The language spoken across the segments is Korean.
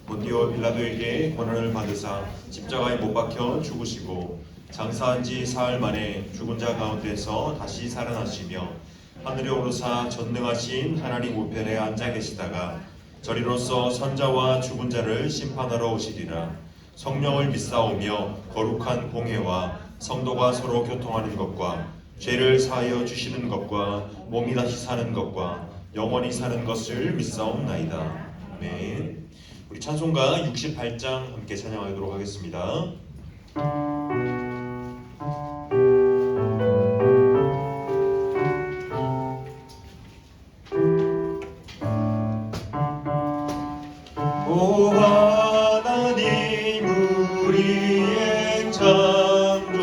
본디오 빌라도에게 고난을 받으사 십자가에 못 박혀 죽으시고 장사한 지 사흘 만에 죽은 자 가운데서 다시 살아나시며 하늘에 오르사 전능하신 하나님 우편에 앉아 계시다가 저리로서 선자와 죽은 자를 심판하러 오시리라. 성령을 믿사오며 거룩한 공회와 성도가 서로 교통하는 것과 죄를 사하여 주시는 것과 몸이 다시 사는 것과 영원히 사는 것을 믿사옵나이다. 아멘. 우리 찬송가 68장 함께 찬양하도록 하겠습니다. 오 하나님 우리의 창조주시니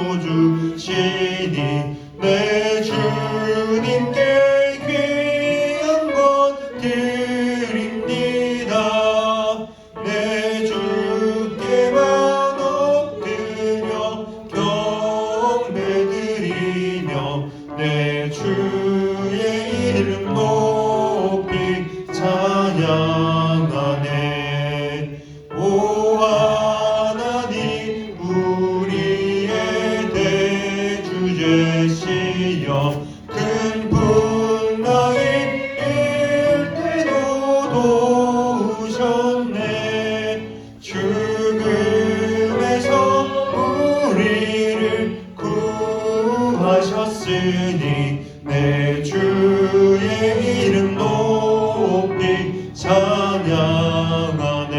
내 주님께 귀한 것 드립니다. 내 주께만 엎드려 경배드리며 내 주의 이름 높이 찬양하네. 오 하나님 우리의 대주제시여 큰 풍랑이 일 때도 도우셨네. 죽음에서 우리를 구하셨으니 내 주의 이름 높이 찬양하네.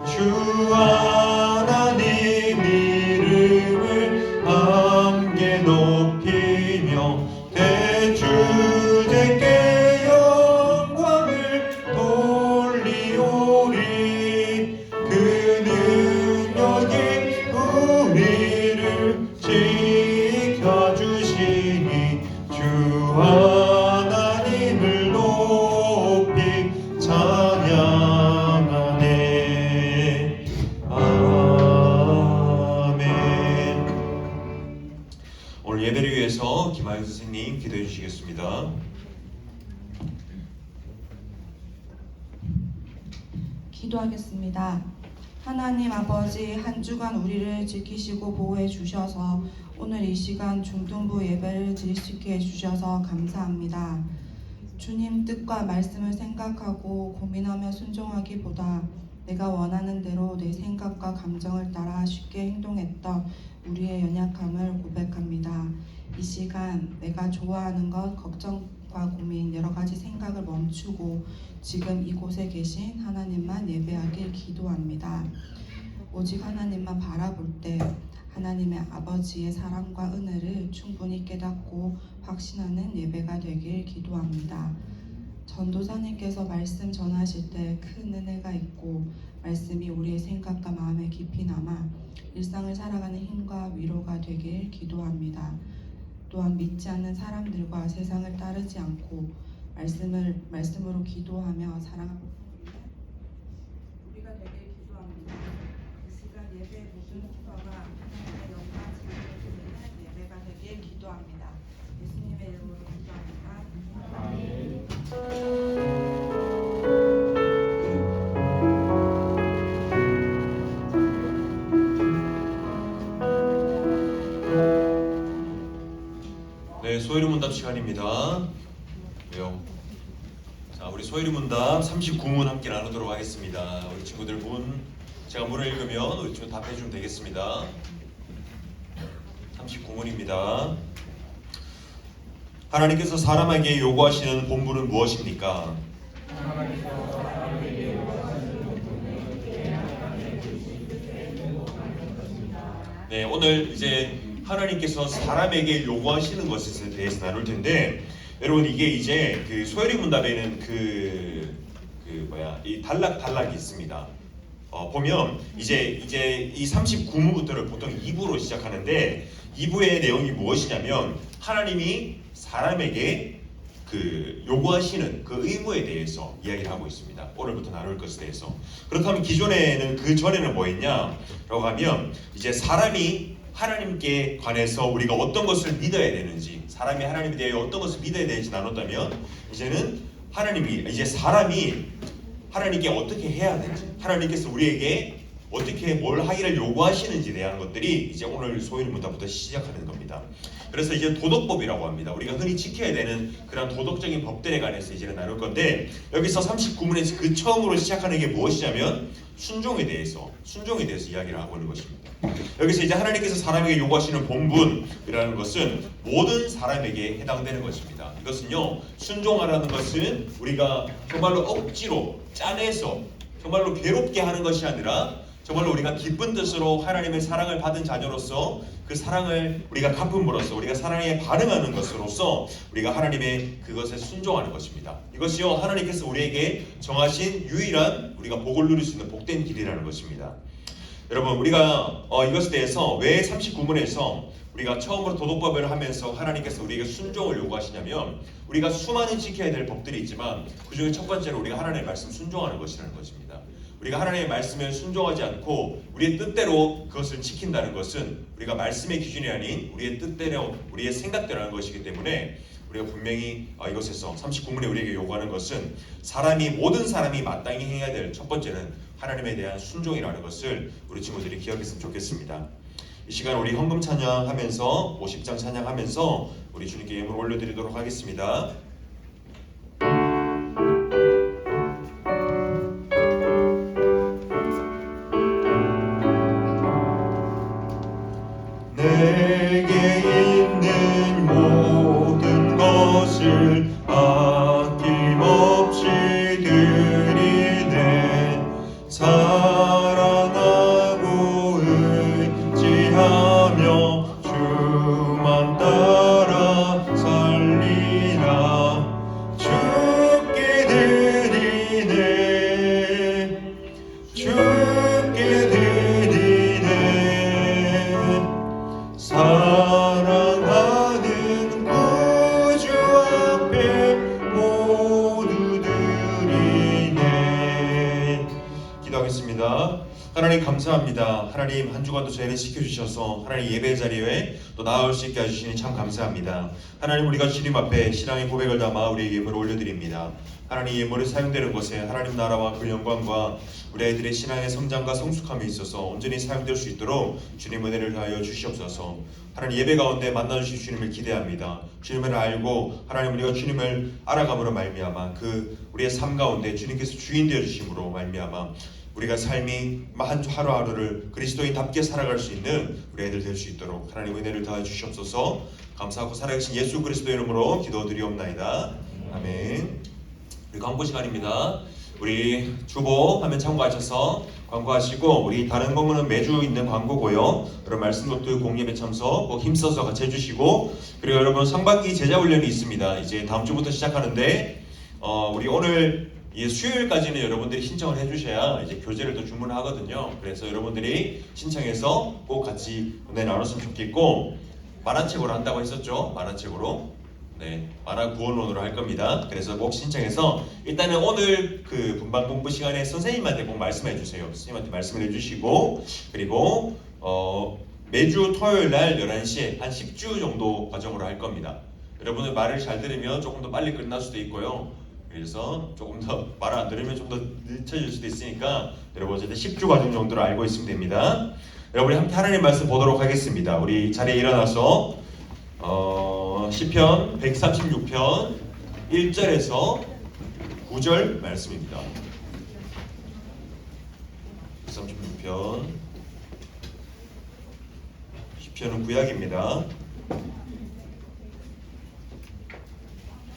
주 하나님 이름을 함께 높이며 대주제께 영광을 돌리오리. 그 능력이 우리를 지켜주시니 주 하나님을 높이 찬양하네. 아멘. 오늘 예배를 위해서 김하영 선생님 기도해 주시겠습니다. 기도하겠습니다. 하나님 아버지, 한 주간 우리를 지키시고 보호해 주셔서 오늘 이 시간 중등부 예배를 드릴 수 있게 해주셔서 감사합니다. 주님 뜻과 말씀을 생각하고 고민하며 순종하기보다 내가 원하는 대로 내 생각과 감정을 따라 쉽게 행동했던 우리의 연약함을 고백합니다. 이 시간 내가 좋아하는 것, 걱정과 고민, 여러 가지 생각을 멈추고 지금 이곳에 계신 하나님만 예배하길 기도합니다. 오직 하나님만 바라볼 때 하나님의 아버지의 사랑과 은혜를 충분히 깨닫고 확신하는 예배가 되길 기도합니다. 전도사님께서 말씀 전하실 때 큰 은혜가 있고 말씀이 우리의 생각과 마음에 깊이 남아 일상을 살아가는 힘과 위로가 되길 기도합니다. 또한 믿지 않는 사람들과 세상을 따르지 않고 말씀으로 기도하며 사랑하는 우리가 되길 기도합니다. 이 시간 예배의 모든 목표가 하나님의 영광 드리는 예배가 되길 기도합니다. 예수님의 이름으로 기도합니다. 네, 소위로 문답 시간입니다. 왜요? 자, 우리 소위로 문답 39문 함께 나누도록 하겠습니다. 우리 친구들 문 제가 문을 읽으면 우리 친구 답해 주면 되겠습니다. 39문입니다. 하나님께서 사람에게 요구하시는 본분은 무엇입니까? 네, 오늘 이제 하나님께서 사람에게 요구하시는 것에 대해서 나눌 텐데, 여러분 이게 이제 그 소열이 문답에는 이 단락이 있습니다. 보면 이제 이 39문부터를 보통 2부로 시작하는데 2부의 내용이 무엇이냐면 하나님이 사람에게 그 요구하시는 그 의무에 대해서 이야기를 하고 있습니다. 오늘부터 나눌 것에 대해서. 그렇다면 기존에는 그 전에는 뭐였냐라고 하면 이제 사람이 하나님께 관해서 우리가 어떤 것을 믿어야 되는지, 사람이 하나님에 대해 어떤 것을 믿어야 되는지 나눴다면, 이제는 사람이 하나님께 어떻게 해야 되는지, 하나님께서 우리에게 어떻게 뭘 하기를 요구하시는지에 대한 것들이 이제 오늘 소일문답부터 시작하는 겁니다. 그래서 이제 도덕법이라고 합니다. 우리가 흔히 지켜야 되는 그런 도덕적인 법들에 관해서 이제 나눌 건데, 여기서 39문에서 그 처음으로 시작하는 게 무엇이냐면 순종에 대해서 이야기를 하고 있는 것입니다. 여기서 이제 하나님께서 사람에게 요구하시는 본분이라는 것은 모든 사람에게 해당되는 것입니다. 이것은요, 순종하라는 것은 우리가 정말로 억지로 짜내서 정말로 괴롭게 하는 것이 아니라 정말로 우리가 기쁜 뜻으로 하나님의 사랑을 받은 자녀로서 그 사랑을 우리가 갚음으로써 우리가 사랑에 반응하는 것으로서 우리가 하나님의 그것에 순종하는 것입니다. 이것이요, 하나님께서 우리에게 정하신 유일한 우리가 복을 누릴 수 있는 복된 길이라는 것입니다. 여러분, 우리가 이것에 대해서 왜 39문에서 우리가 처음으로 도덕법을 하면서 하나님께서 우리에게 순종을 요구하시냐면, 우리가 수많은 지켜야 될 법들이 있지만 그 중에 첫 번째로 우리가 하나님의 말씀 순종하는 것이라는 것입니다. 우리가 하나님의 말씀에 순종하지 않고 우리의 뜻대로 그것을 지킨다는 것은 우리가 말씀의 기준이 아닌 우리의 뜻대로 우리의 생각대로 하는 것이기 때문에 우리가 분명히 이것에서 39문에 우리에게 요구하는 것은 모든 사람이 마땅히 해야 될 첫 번째는 하나님에 대한 순종이라는 것을 우리 친구들이 기억했으면 좋겠습니다. 이 시간 우리 헌금 찬양하면서 50장 찬양하면서 우리 주님께 예물 올려드리도록 하겠습니다. 내게 있는 모든 것을 아낌없이 드리네. 사랑하고 의지하며 주만 따라 살리라. 주께 드리네. 주께 드리네. 사랑하는 구주 앞에 모두 드리네. 기도하겠습니다. 하나님 감사합니다. 하나님 한 주간도 저희를 지켜주셔서 하나님 예배 자리에 또 나아올 수 있게 해주시니 참 감사합니다. 하나님, 우리가 주님 앞에 신앙의 고백을 담아 우리의 예물을 올려드립니다. 하나님, 예물이 사용되는 것에 하나님 나라와 그 영광과 우리 아이들의 신앙의 성장과 성숙함에 있어서 온전히 사용될 수 있도록 주님 은혜를 다하여 주시옵소서. 하나님, 예배 가운데 만나주실 주님을 기대합니다. 주님을 알고 하나님 우리가 주님을 알아감으로 말미암아 그 우리의 삶 가운데 주님께서 주인 되어 주심으로 말미암아 우리가 삶이 하루하루를 그리스도인답게 살아갈 수 있는 우리 애들 될 수 있도록 하나님 은혜를 더해 주시옵소서. 감사하고 살아계신 예수 그리스도 이름으로 기도드리옵나이다. 아멘. 우리 광고 시간입니다. 우리 주보 화면 참고하셔서 광고하시고, 우리 다른 광고는 매주 있는 광고고요. 여러분 말씀 노트 공예배 참석 꼭 힘써서 같이 해주시고, 그리고 여러분 상반기 제자 훈련이 있습니다. 이제 다음 주부터 시작하는데 우리 오늘 수요일까지는 여러분들이 신청을 해주셔야 이제 교재를 또 주문하거든요. 그래서 여러분들이 신청해서 꼭 같이 은혜 나눴으면 좋겠고, 만화책으로 한다고 했었죠. 만화책으로. 네, 만화 구원론으로 할 겁니다. 그래서 꼭 신청해서 일단은 오늘 그 분반 공부 시간에 선생님한테 꼭 말씀해 주세요. 선생님한테 말씀을 해주시고, 그리고 매주 토요일 날 11시에 한 10주 정도 과정으로 할 겁니다. 여러분들 말을 잘 들으면 조금 더 빨리 끝날 수도 있고요. 그래서 조금 더 말 안 들으면 좀 더 늦춰질 수도 있으니까 여러분 어쨌든 10주 과정 정도로 알고 있으면 됩니다. 여러분이 함께 하나님 말씀 보도록 하겠습니다. 우리 자리에 일어나서 시편 136편 1절에서 9절 말씀입니다. 136편 시편은 구약입니다.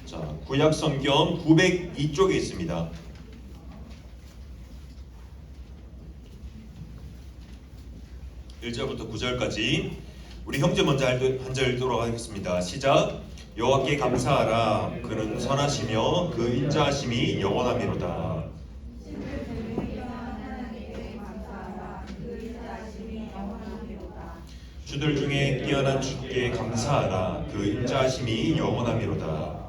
자, 구약 성경 902쪽에 있습니다. 1절부터 9절까지 우리 형제 먼저 한 절 읽도록 하겠습니다. 시작. 여호와께 감사하라. 그는 선하시며 그 인자하심이 영원하미로다. 주들 중에 뛰어난 주께 감사하라. 그 인자하심이 영원하미로다.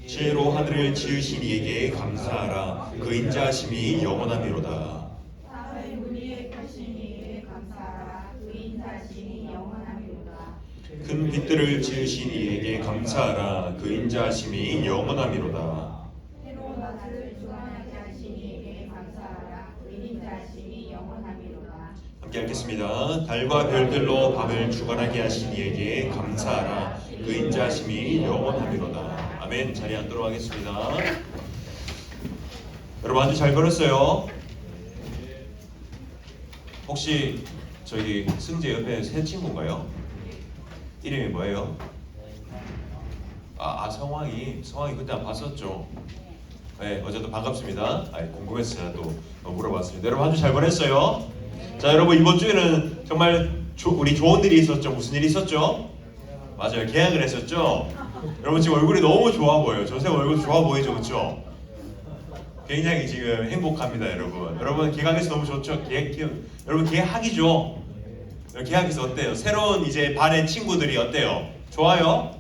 지혜로 하늘을 지으신 이에게 감사하라. 그 인자하심이 영원하미로다. 그 큰 빛들을 지으신 이에게 감사하라. 그 인자하심이 영원함이로다. 새로운 낮을 주관하게 하신 이에게 감사하라. 그 인자하심이 영원함이로다. 함께 읽겠습니다. 달과 별들로 밤을 주관하게 하신 이에게 감사하라. 그 인자하심이 영원함이로다. 아멘. 자리에 앉도록 하겠습니다. 여러분 아주 잘 걸었어요. 혹시 저기 승재 옆에 새 친구인가요? 이름이 뭐예요? 성황이 그때 한번 봤었죠. 네, 어제도 반갑습니다. 궁금해서 제가 또 물어봤습니다. 여러분 한 주 잘 보냈어요? 자, 여러분 이번 주에는 정말 우리 좋은 일이 있었죠. 무슨 일이 있었죠? 맞아요, 계약을 했었죠. 여러분 지금 얼굴이 너무 좋아 보여요. 조셉 얼굴 좋아 보이죠, 그렇죠? 굉장히 지금 행복합니다, 여러분. 여러분 계약해서 너무 좋죠. 여러분 계약이죠. 계약해서 어때요? 새로운 이제 반의 친구들이 어때요? 좋아요?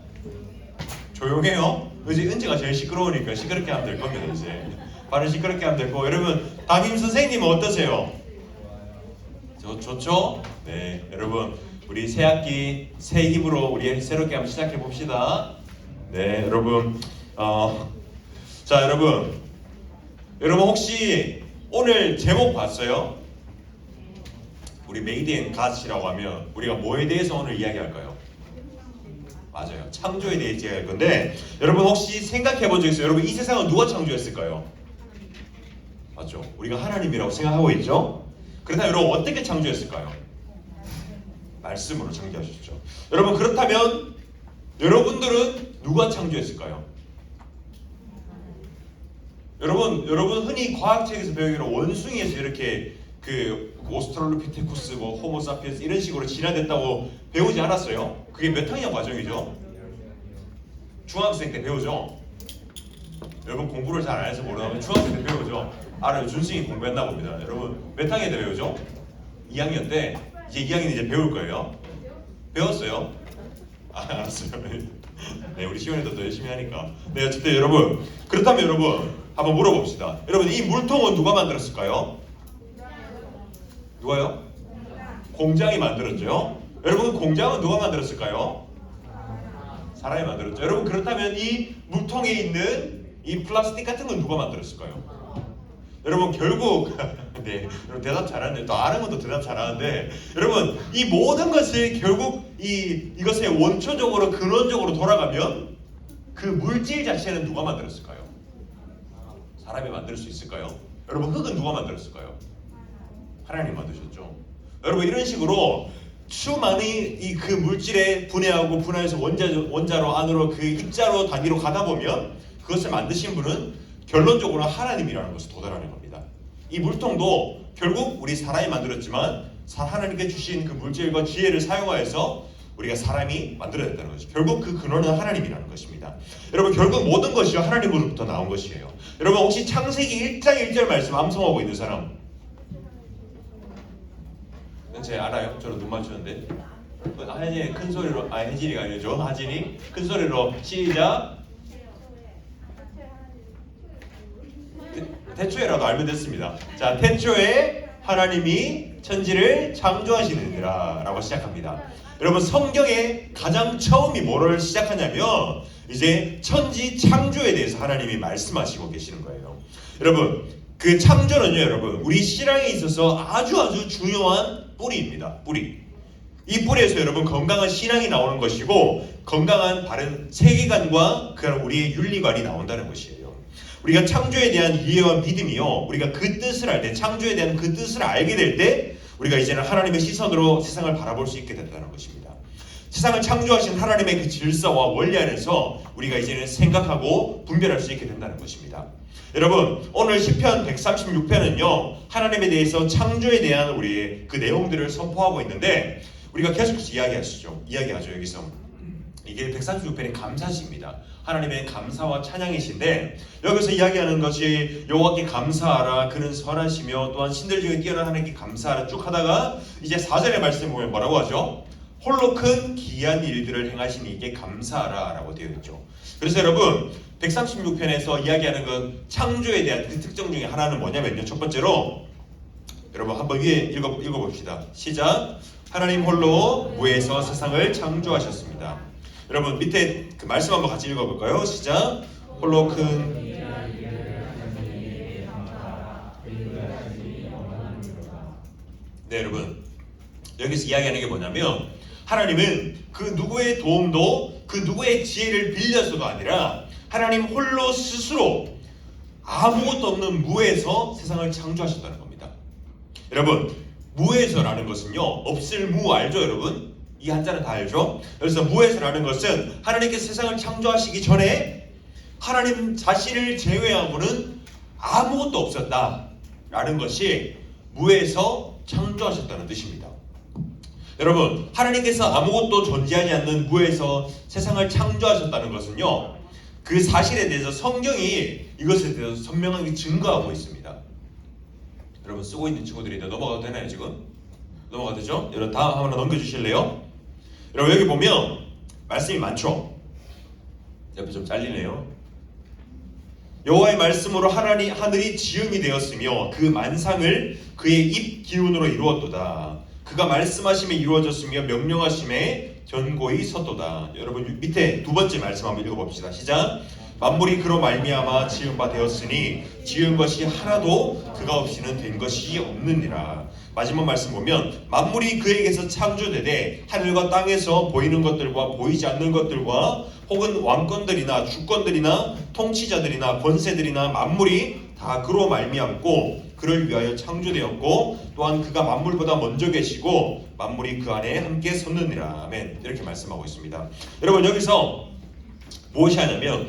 조용해요? 이제 은지가 제일 시끄러우니까 시끄럽게 하면 될 겁니다. 이제 발을 시끄럽게 하면 되고. 여러분 담임 선생님은 어떠세요? 좋죠? 네, 여러분 우리 새 학기 새 힘으로 우리 새롭게 한번 시작해 봅시다. 네, 여러분 자, 여러분 혹시 오늘 제목 봤어요? 우리 메이드 앤 갓이라고 하면 우리가 뭐에 대해서 오늘 이야기할까요? 맞아요, 창조에 대해서 이야기할 건데, 여러분 혹시 생각해 본 적 있어요? 여러분 이 세상은 누가 창조했을까요? 맞죠? 우리가 하나님이라고 생각하고 있죠? 그렇다면 여러분 어떻게 창조했을까요? 말씀으로 창조하셨죠. 여러분 그렇다면 여러분들은 누가 창조했을까요? 여러분 흔히 과학책에서 배우기로 원숭이에서 이렇게 그 오스트랄로피테쿠스, 호모사피엔스 이런 식으로 진화됐다고 배우지 않았어요? 그게 몇 학년 과정이죠? 중학생 때 배우죠? 여러분 공부를 잘 안 해서 모르면 중학생 때 배우죠? 알아요. 준승이 공부했나 봅니다. 여러분 몇 학년 때 배우죠? 2학년 때. 이제 2학년 이제 배울 거예요. 배웠어요? 알았어요. 네, 우리 시원이도 더 열심히 하니까. 네, 어쨌든 여러분 그렇다면 여러분 한번 물어봅시다. 여러분 이 물통은 누가 만들었을까요? 누가요? 공장이 만들었죠. 여러분 공장은 누가 만들었을까요? 사람이 만들었죠. 여러분 그렇다면 이 물통에 있는 이 플라스틱 같은 건 누가 만들었을까요? 여러분 결국 네, 여러분 대답 잘하는데, 또 아는 것도 대답 잘하는데, 여러분 이 모든 것을 결국 이것의 원초적으로 근원적으로 돌아가면 그 물질 자체는 누가 만들었을까요? 사람이 만들 수 있을까요? 여러분 흙은 누가 만들었을까요? 하나님 만드셨죠. 여러분 이런 식으로 수많은 그 물질에 분해하고 분해해서 원자로 안으로 그 입자로 단위로 가다 보면 그것을 만드신 분은 결론적으로 하나님이라는 것을 도달하는 겁니다. 이 물통도 결국 우리 사람이 만들었지만 하나님께 주신 그 물질과 지혜를 사용하여서 우리가 사람이 만들어냈다는 것이죠. 결국 그 근원은 하나님이라는 것입니다. 여러분 결국 모든 것이 하나님으로부터 나온 것이에요. 여러분 혹시 창세기 1장 1절 말씀 암송하고 있는 사람? 제 알아요? 저로 눈 맞추는데. 혜진이 큰 소리로, 혜진이가 아니죠. 하진이 큰 소리로 시작. 태초에라도 알면 됐습니다. 자, 태초에 하나님이 천지를 창조하시느니라 라고 시작합니다. 여러분 성경의 가장 처음이 뭐를 시작하냐면 이제 천지 창조에 대해서 하나님이 말씀하시고 계시는 거예요. 여러분 그 창조는요, 여러분 우리 신앙에 있어서 아주 중요한 뿌리입니다. 뿌리. 이 뿌리에서 여러분 건강한 신앙이 나오는 것이고, 건강한 바른 세계관과 그런 우리의 윤리관이 나온다는 것이에요. 우리가 창조에 대한 이해와 믿음이요, 우리가 그 뜻을 알 때, 창조에 대한 그 뜻을 알게 될 때 우리가 이제는 하나님의 시선으로 세상을 바라볼 수 있게 된다는 것입니다. 세상을 창조하신 하나님의 그 질서와 원리 안에서 우리가 이제는 생각하고 분별할 수 있게 된다는 것입니다. 여러분 오늘 시편 136편은요 하나님에 대해서 창조에 대한 우리의 그 내용들을 선포하고 있는데, 우리가 계속해서 이야기하죠. 여기서 이게 136편의 감사시입니다. 하나님의 감사와 찬양이신데, 여기서 이야기하는 것이 여호와께 감사하라, 그는 선하시며 또한 신들 중에 뛰어난 하나님께 감사하라 쭉 하다가 이제 4절의 말씀 보면 뭐라고 하죠? 홀로 큰 기이한 일들을 행하신 이께 감사하라 라고 되어 있죠. 그래서 여러분 136편에서 이야기하는 건 창조에 대한 그 특징 중에 하나는 뭐냐면요, 첫 번째로 여러분 한번 위에 읽어봅시다. 시작. 하나님 홀로 무에서 세상을 창조하셨습니다. 여러분 밑에 그 말씀 한번 같이 읽어볼까요? 시작. 홀로 큰 네, 여러분 여기서 이야기하는 게 뭐냐면 하나님은 그 누구의 도움도 그 누구의 지혜를 빌려서가 아니라 하나님 홀로 스스로 아무것도 없는 무에서 세상을 창조하셨다는 겁니다. 여러분 무에서라는 것은요 없을 무 알죠 여러분? 이 한자는 다 알죠? 그래서 무에서라는 것은 하나님께서 세상을 창조하시기 전에 하나님 자신을 제외하고는 아무것도 없었다라는 것이 무에서 창조하셨다는 뜻입니다. 여러분 하나님께서 아무것도 존재하지 않는 무에서 세상을 창조하셨다는 것은요 그 사실에 대해서 성경이 이것에 대해서 선명하게 증거하고 있습니다. 여러분 쓰고 있는 친구들이 넘어가도 되나요 지금? 넘어가도 되죠? 여러분 다음 하나 넘겨주실래요? 여러분 여기 보면 말씀이 많죠? 옆에 좀 잘리네요. 여호와의 말씀으로 하늘이 지음이 되었으며 그 만상을 그의 입 기운으로 이루었도다. 그가 말씀하심에 이루어졌으며 명령하심에 견고히 섰도다. 여러분 밑에 두 번째 말씀 한번 읽어봅시다. 시작. 만물이 그로 말미암아 지은 바 되었으니 지은 것이 하나도 그가 없이는 된 것이 없느니라. 마지막 말씀 보면 만물이 그에게서 창조되되 하늘과 땅에서 보이는 것들과 보이지 않는 것들과 혹은 왕권들이나 주권들이나 통치자들이나 권세들이나 만물이 다 그로 말미암고 그를 위하여 창조되었고 또한 그가 만물보다 먼저 계시고 만물이 그 안에 함께 섰느니라. 아멘. 이렇게 말씀하고 있습니다. 여러분 여기서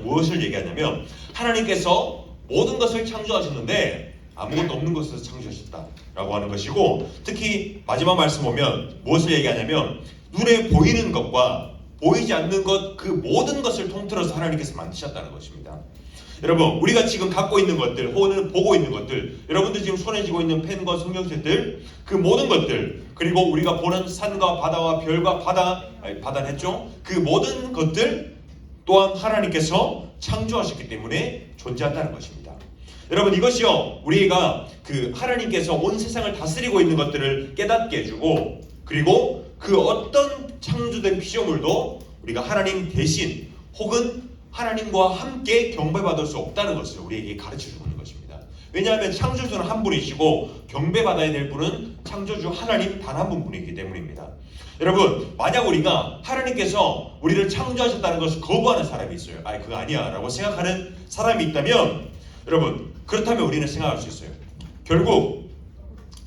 무엇을 얘기하냐면 하나님께서 모든 것을 창조하셨는데 아무것도 없는 것에서 창조하셨다라고 하는 것이고 특히 마지막 말씀 보면 무엇을 얘기하냐면 눈에 보이는 것과 보이지 않는 것 그 모든 것을 통틀어서 하나님께서 만드셨다는 것입니다. 여러분 우리가 지금 갖고 있는 것들 혹은 보고 있는 것들 여러분들 지금 손에 쥐고 있는 펜과 성경책들 그 모든 것들 그리고 우리가 보는 산과 바다와 별과 바다는 했죠? 그 모든 것들 또한 하나님께서 창조하셨기 때문에 존재한다는 것입니다. 여러분 이것이요 우리가 그 하나님께서 온 세상을 다스리고 있는 것들을 깨닫게 해주고 그리고 그 어떤 창조된 피조물도 우리가 하나님 대신 혹은 하나님과 함께 경배받을 수 없다는 것을 우리에게 가르쳐주고 있는 것입니다. 왜냐하면 창조주는 한 분이시고 경배받아야 될 분은 창조주 하나님 단 한 분이기 때문입니다. 여러분 만약 우리가 하나님께서 우리를 창조하셨다는 것을 거부하는 사람이 있어요. 그거 아니야 라고 생각하는 사람이 있다면 여러분 그렇다면 우리는 생각할 수 있어요. 결국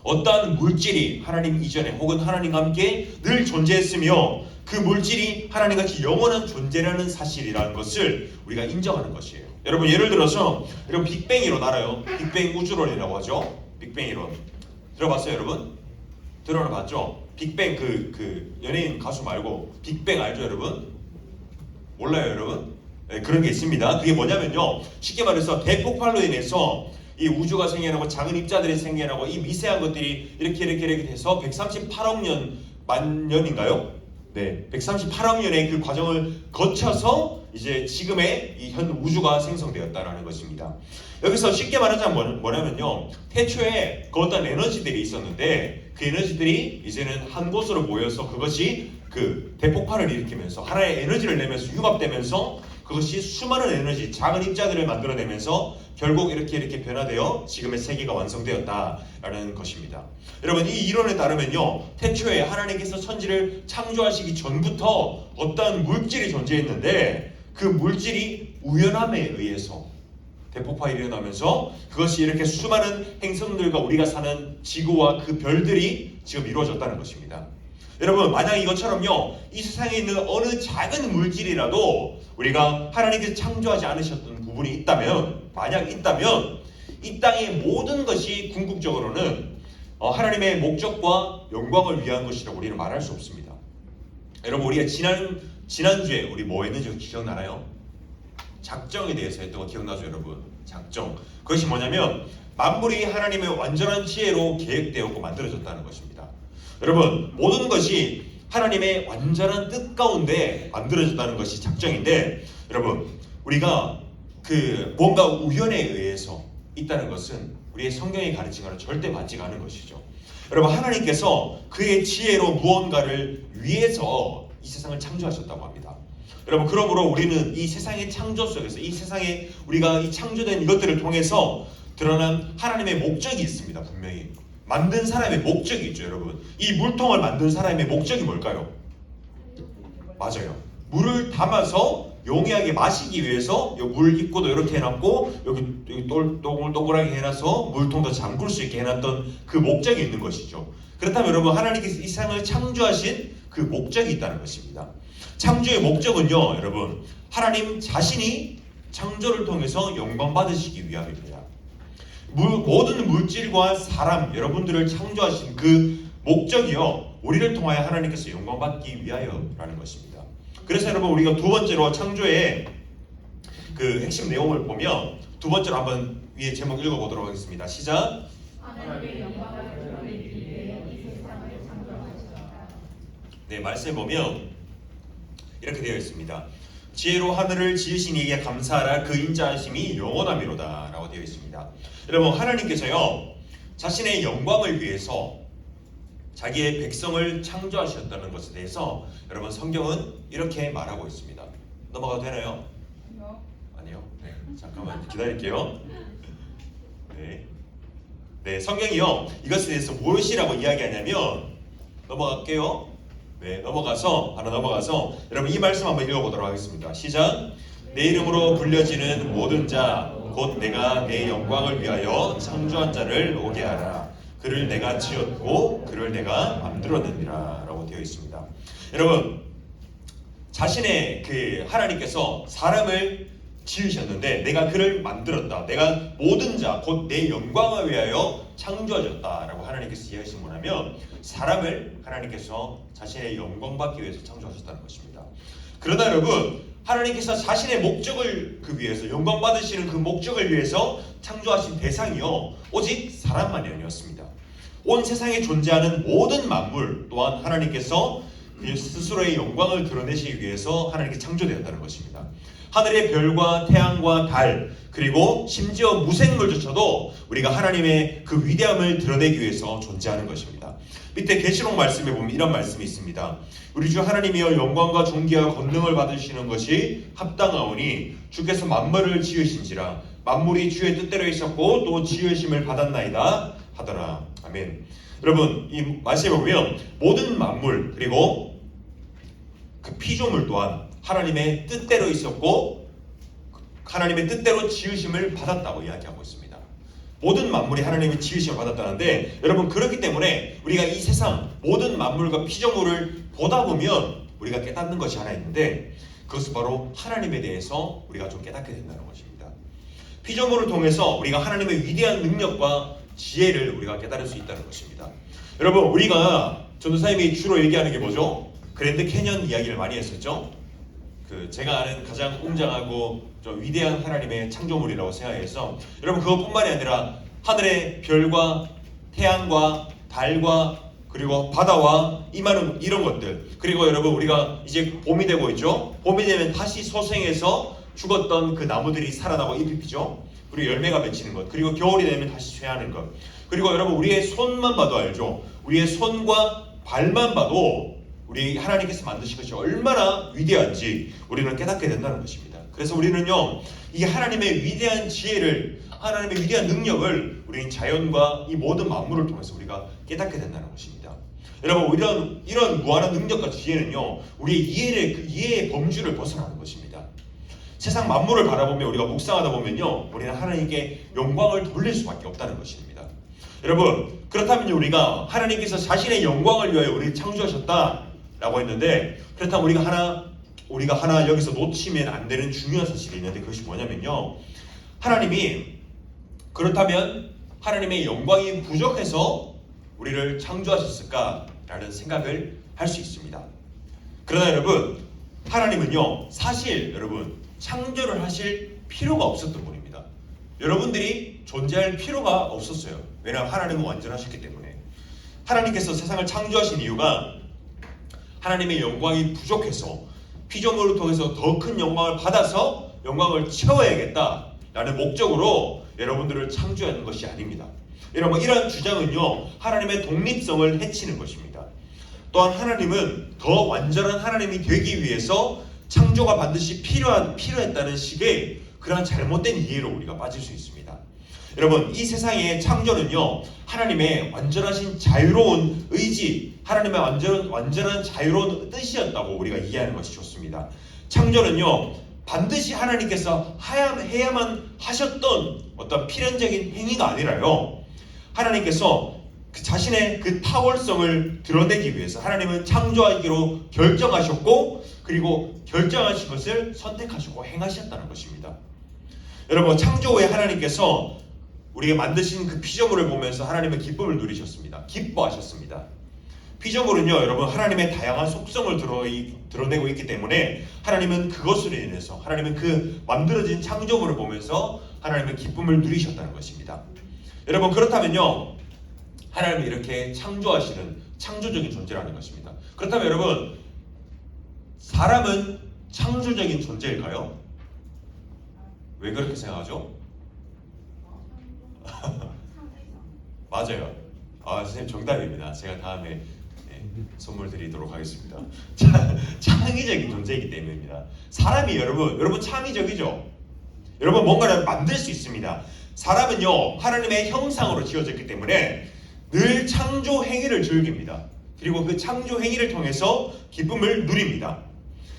어떠한 물질이 하나님 이전에 혹은 하나님과 함께 늘 존재했으며 그 물질이 하나님같이 영원한 존재라는 사실이라는 것을 우리가 인정하는 것이에요. 여러분 예를 들어서 여러분 빅뱅 이론 알아요? 빅뱅 우주론이라고 하죠. 빅뱅 이론 들어봤어요 여러분? 들어봤죠? 빅뱅 그 연예인 가수 말고 빅뱅 알죠 여러분? 몰라요 여러분? 네, 그런 게 있습니다. 그게 뭐냐면요 쉽게 말해서 대폭발로 인해서 이 우주가 생겨나고 작은 입자들이 생겨나고 이 미세한 것들이 이렇게 돼서 138억 만 년인가요? 네, 138억 년의 그 과정을 거쳐서 이제 지금의 이 현 우주가 생성되었다라는 것입니다. 여기서 쉽게 말하자면 뭐냐면요 태초에 그 어떤 에너지들이 있었는데 그 에너지들이 이제는 한 곳으로 모여서 그것이 그 대폭발을 일으키면서 하나의 에너지를 내면서 융합되면서 그것이 수많은 에너지, 작은 입자들을 만들어내면서 결국 이렇게 변화되어 지금의 세계가 완성되었다라는 것입니다. 여러분 이 이론에 따르면요 태초에 하나님께서 천지를 창조하시기 전부터 어떠한 물질이 존재했는데 그 물질이 우연함에 의해서 대폭발이 일어나면서 그것이 이렇게 수많은 행성들과 우리가 사는 지구와 그 별들이 지금 이루어졌다는 것입니다. 여러분 만약 이것처럼요 이 세상에 있는 어느 작은 물질이라도 우리가 하나님께서 창조하지 않으셨던 부분이 있다면 만약 있다면 이 땅의 모든 것이 궁극적으로는 하나님의 목적과 영광을 위한 것이라고 우리는 말할 수 없습니다. 여러분 우리가 지난주에 우리 뭐 했는지 기억나나요? 작정에 대해서 했던 거 기억나죠 여러분? 작정 그것이 뭐냐면 만물이 하나님의 완전한 지혜로 계획되었고 만들어졌다는 것입니다. 여러분 모든 것이 하나님의 완전한 뜻 가운데 만들어졌다는 것이 작정인데 여러분 우리가 그 뭔가 우연에 의해서 있다는 것은 우리의 성경이 가르치는 것은 절대 맞지가 않은 것이죠. 여러분, 하나님께서 그의 지혜로 무언가를 위해서 이 세상을 창조하셨다고 합니다. 여러분, 그러므로 우리는 이 세상의 창조 속에서, 이 세상에 우리가 이 창조된 이것들을 통해서 드러난 하나님의 목적이 있습니다. 분명히 만든 사람의 목적이 있죠. 여러분, 이 물통을 만든 사람의 목적이 뭘까요? 맞아요. 물을 담아서 용이하게 마시기 위해서 물 입구도 이렇게 해놨고 여기 동글동글하게 해놔서 물통도 잠글 수 있게 해놨던 그 목적이 있는 것이죠. 그렇다면 여러분, 하나님께서 이 세상을 창조하신 그 목적이 있다는 것입니다. 창조의 목적은요, 여러분, 하나님 자신이 창조를 통해서 영광 받으시기 위함입니다. 모든 물질과 사람, 여러분들을 창조하신 그 목적이요, 우리를 통하여 하나님께서 영광 받기 위하여라는 것입니다. 그래서 여러분, 우리가 두 번째로 창조의 그 핵심 내용을 보면 두 번째로 한번 위에 제목 읽어보도록 하겠습니다. 시작. 하나님의 영광을 드러내기 위해 이 세상을 창조하셨다. 네, 말씀에 보면 이렇게 되어 있습니다. 지혜로 하늘을 지으신 이에게 감사하라. 그 인자하심이 영원하미로다 라고 되어 있습니다. 여러분, 하나님께서요, 자신의 영광을 위해서 자기의 백성을 창조하셨다는 것에 대해서 여러분, 성경은 이렇게 말하고 있습니다. 넘어가도 되나요? 아니요. 네, 잠깐만 기다릴게요. 네, 성경이요, 이것에 대해서 무엇이라고 이야기하냐면, 넘어갈게요. 네, 하나 넘어가서 여러분, 이 말씀 한번 읽어보도록 하겠습니다. 시작. 내 이름으로 불려지는 모든 자 곧 내가 내 영광을 위하여 창조한 자를 오게 하라. 그를 내가 지었고 그를 내가 만들었느니라 라고 되어 있습니다. 여러분, 자신의 그 하나님께서 사람을 지으셨는데 내가 그를 만들었다. 내가 모든 자 곧 내 영광을 위하여 창조하셨다라고 하나님께서 이야기하신 거라면, 사람을 하나님께서 자신의 영광 받기 위해서 창조하셨다는 것입니다. 그러나 여러분, 하나님께서 자신의 목적을 그 위해서, 영광 받으시는 그 목적을 위해서 창조하신 대상이요, 오직 사람만이 아니었습니다. 온 세상에 존재하는 모든 만물 또한 하나님께서 그 스스로의 영광을 드러내시기 위해서 하나님께 창조되었다는 것입니다. 하늘의 별과 태양과 달, 그리고 심지어 무생물조차도 우리가 하나님의 그 위대함을 드러내기 위해서 존재하는 것입니다. 밑에 계시록 말씀에 보면 이런 말씀이 있습니다. 우리 주 하나님이여, 영광과 존귀와 권능을 받으시는 것이 합당하오니 주께서 만물을 지으신지라. 만물이 주의 뜻대로 있었고 또 지으심을 받았나이다 하더라. 아멘. 여러분, 이 말씀에 보면 모든 만물, 그리고 그 피조물 또한 하나님의 뜻대로 있었고 하나님의 뜻대로 지으심을 받았다고 이야기하고 있습니다. 모든 만물이 하나님의 지으심을 받았다는데, 여러분, 그렇기 때문에 우리가 이 세상 모든 만물과 피조물을 보다 보면 우리가 깨닫는 것이 하나 있는데, 그것은 바로 하나님에 대해서 우리가 좀 깨닫게 된다는 것입니다. 피조물을 통해서 우리가 하나님의 위대한 능력과 지혜를 우리가 깨달을 수 있다는 것입니다. 여러분, 우리가 전도사님이 주로 얘기하는 게 뭐죠? 그랜드 캐년 이야기를 많이 했었죠. 제가 아는 가장 웅장하고 좀 위대한 하나님의 창조물이라고 생각해서, 여러분, 그것뿐만이 아니라 하늘의 별과 태양과 달과 그리고 바다와 이 많은 이런 것들, 그리고 여러분, 우리가 이제 봄이 되고 있죠. 봄이 되면 다시 소생해서 죽었던 그 나무들이 살아나고 잎이 피죠. 그리고 열매가 맺히는 것, 그리고 겨울이 되면 다시 쇠하는 것, 그리고 여러분, 우리의 손만 봐도 알죠. 우리의 손과 발만 봐도 우리 하나님께서 만드신 것이 얼마나 위대한지 우리는 깨닫게 된다는 것입니다. 그래서 우리는요, 이 하나님의 위대한 지혜를, 하나님의 위대한 능력을 우리는 자연과 이 모든 만물을 통해서 우리가 깨닫게 된다는 것입니다. 여러분, 이런 무한한 능력과 지혜는요, 우리의 이해의 범주를 벗어나는 것입니다. 세상 만물을 바라보며 우리가 묵상하다 보면요, 우리는 하나님께 영광을 돌릴 수밖에 없다는 것입니다. 여러분, 그렇다면 우리가 하나님께서 자신의 영광을 위하여 우리를 창조하셨다라고 했는데, 그렇다면 우리가 하나 여기서 놓치면 안 되는 중요한 사실이 있는데, 그것이 뭐냐면요, 하나님이 그렇다면 하나님의 영광이 부족해서 우리를 창조하셨을까라는 생각을 할 수 있습니다. 그러나 여러분, 하나님은요, 사실 여러분, 창조를 하실 필요가 없었던 분입니다. 여러분들이 존재할 필요가 없었어요. 왜냐하면 하나님은 완전하셨기 때문에. 하나님께서 세상을 창조하신 이유가 하나님의 영광이 부족해서 피조물을 통해서 더 큰 영광을 받아서 영광을 채워야겠다라는 목적으로 여러분들을 창조하는 것이 아닙니다. 여러분 이러한 주장은요 하나님의 독립성을 해치는 것입니다. 또한 하나님은 더 완전한 하나님이 되기 위해서 창조가 반드시 필요했다는 식의 그러한 잘못된 이해로 우리가 빠질 수 있습니다. 여러분 이 세상의 창조는요 하나님의 완전하신 자유로운 의지, 하나님의 완전한 자유로운 뜻이었다고 우리가 이해하는 것이 좋습니다. 창조는요 반드시 하나님께서 해야만 하셨던 어떤 필연적인 행위가 아니라요 하나님께서 자신의 그 탁월성을 드러내기 위해서 하나님은 창조하기로 결정하셨고 그리고 결정하신 것을 선택하시고 행하셨다는 것입니다. 여러분 창조 후에 하나님께서 우리가 만드신 그 피조물을 보면서 하나님의 기쁨을 누리셨습니다. 기뻐하셨습니다. 피조물은요 여러분 하나님의 다양한 속성을 드러내고 있기 때문에 하나님은 그것으로 인해서 하나님은 그 만들어진 창조물을 보면서 하나님의 기쁨을 누리셨다는 것입니다. 여러분 그렇다면요 하나님이 이렇게 창조하시는 창조적인 존재라는 것입니다. 그렇다면 여러분 사람은 창조적인 존재일까요? 왜 그렇게 생각하죠? 맞아요. 선생님 정답입니다. 제가 다음에 선물 드리도록 하겠습니다. 창의적인 존재이기 때문입니다. 사람이 여러분 창의적이죠? 여러분 뭔가를 만들 수 있습니다. 사람은요 하나님의 형상으로 지어졌기 때문에 늘 창조 행위를 즐깁니다. 그리고 그 창조 행위를 통해서 기쁨을 누립니다.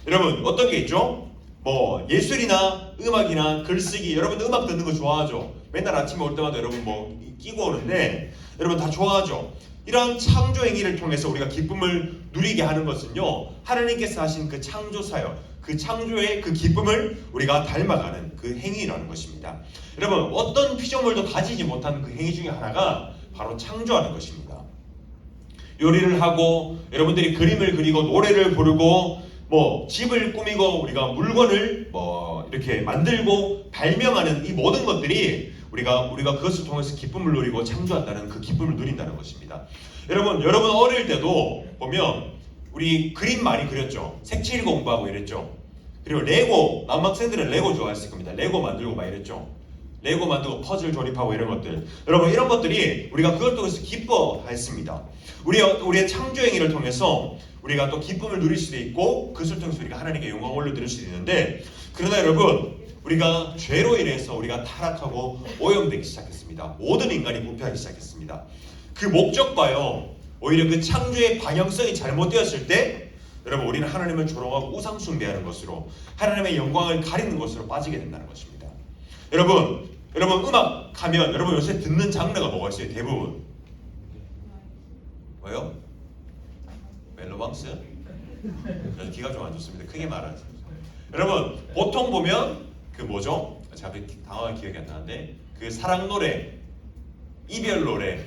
여러분 어떤 게 있죠? 뭐 예술이나 음악이나 글쓰기, 여러분 음악 듣는 거 좋아하죠? 맨날 아침에 올 때마다 여러분 뭐 끼고 오는데 여러분 다 좋아하죠? 이런 창조 행위를 통해서 우리가 기쁨을 누리게 하는 것은요 하나님께서 하신 그 창조 사역, 그 창조의 그 기쁨을 우리가 닮아가는 그 행위라는 것입니다. 여러분 어떤 피조물도 가지지 못한 그 행위 중에 하나가 바로 창조하는 것입니다. 요리를 하고 여러분들이 그림을 그리고 노래를 부르고 뭐 집을 꾸미고 우리가 물건을 뭐 이렇게 만들고 발명하는 이 모든 것들이 우리가 그것을 통해서 기쁨을 누리고 창조한다는 그 기쁨을 누린다는 것입니다. 여러분 어릴 때도 보면 우리 그림 많이 그렸죠. 색칠 공부하고 이랬죠. 그리고 레고, 남학생들은 레고 좋아했을 겁니다. 레고 만들고 막 이랬죠. 레고 만들고 퍼즐 조립하고 이런 것들. 여러분 이런 것들이 우리가 그걸 통해서 기뻐했습니다. 우리의 창조 행위를 통해서 우리가 또 기쁨을 누릴 수도 있고 그것을 통해서 우리가 하나님께 영광을 올려드릴 수도 있는데, 그러나 여러분 우리가 죄로 인해서 우리가 타락하고 오염되기 시작했습니다. 모든 인간이 부패하기 시작했습니다. 그 목적과요 오히려 그 창조의 방향성이 잘못되었을 때 여러분 우리는 하나님을 조롱하고 우상 숭배하는 것으로 하나님의 영광을 가리는 것으로 빠지게 된다는 것입니다. 여러분 음악 하면 여러분 요새 듣는 장르가 뭐가 있어요? 대부분 뭐요? 멜로망스? 귀가 좀 안 좋습니다. 크게 말하세요. 여러분 보통 보면 그 뭐죠? 제가 당황한 기억이 안 나는데 그 사랑 노래, 이별 노래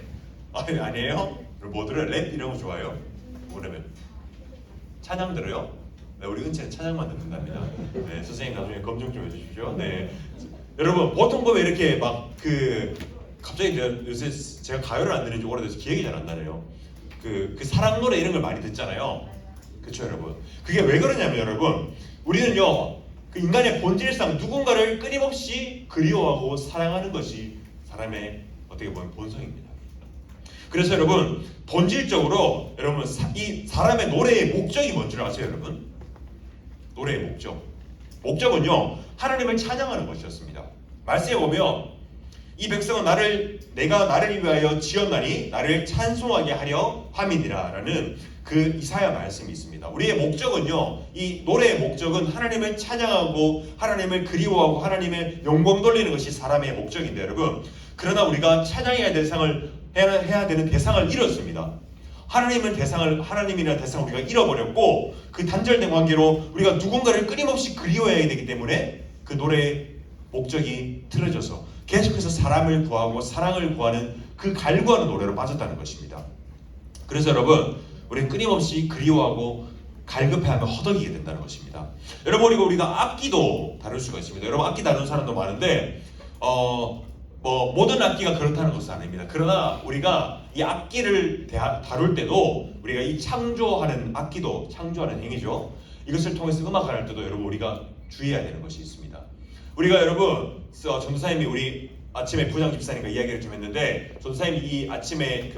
아니에요? 뭐 들어요? 랩 이런 거 좋아해요? 뭐라면 찬양 들어요? 네, 우리 은채는 찬양만 듣는답니다. 네, 선생님 나중에 검증 좀 해주십시오. 네, 여러분 보통 보면 이렇게 막 갑자기 요새 제가 가요를 안 들은 지 오래돼서 기억이 잘 안 나네요. 그 사랑 노래 이런 걸 많이 듣잖아요. 그렇죠, 여러분? 그게 왜 그러냐면 여러분 우리는요 그 인간의 본질상 누군가를 끊임없이 그리워하고 사랑하는 것이 사람의 어떻게 보면 본성입니다. 그래서 여러분 본질적으로 여러분 이 사람의 노래의 목적이 뭔지 아세요, 여러분? 노래의 목적은요 하나님을 찬양하는 것이었습니다. 말씀에 보면 이 백성은 내가 나를 위하여 지었나니 나를 찬송하게 하려 함이니라라는 그 이사야 말씀이 있습니다. 우리의 목적은요, 이 노래의 목적은 하나님을 찬양하고 하나님을 그리워하고 하나님의 영광 돌리는 것이 사람의 목적인데 여러분, 그러나 우리가 찬양해야 되는 대상을 잃었습니다. 하나님이라는 대상을 우리가 잃어버렸고 그 단절된 관계로 우리가 누군가를 끊임없이 그리워해야 되기 때문에 그 노래의 목적이 틀어져서 계속해서 사람을 구하고 사랑을 구하는 그 갈구하는 노래로 빠졌다는 것입니다. 그래서 여러분 우리는 끊임없이 그리워하고 갈급해하며 허덕이게 된다는 것입니다. 여러분 우리가 악기도 다룰 수가 있습니다. 여러분 악기 다루는 사람도 많은데 뭐 모든 악기가 그렇다는 것은 아닙니다. 그러나 우리가 이 악기를 다룰 때도 우리가 이 창조하는 악기도 창조하는 행위죠. 이것을 통해서 음악을 할 때도 여러분 우리가 주의해야 되는 것이 있습니다. 우리가 여러분 전도사님이 우리 아침에 부장 집사님과 이야기를 좀 했는데 전사님이 이 아침에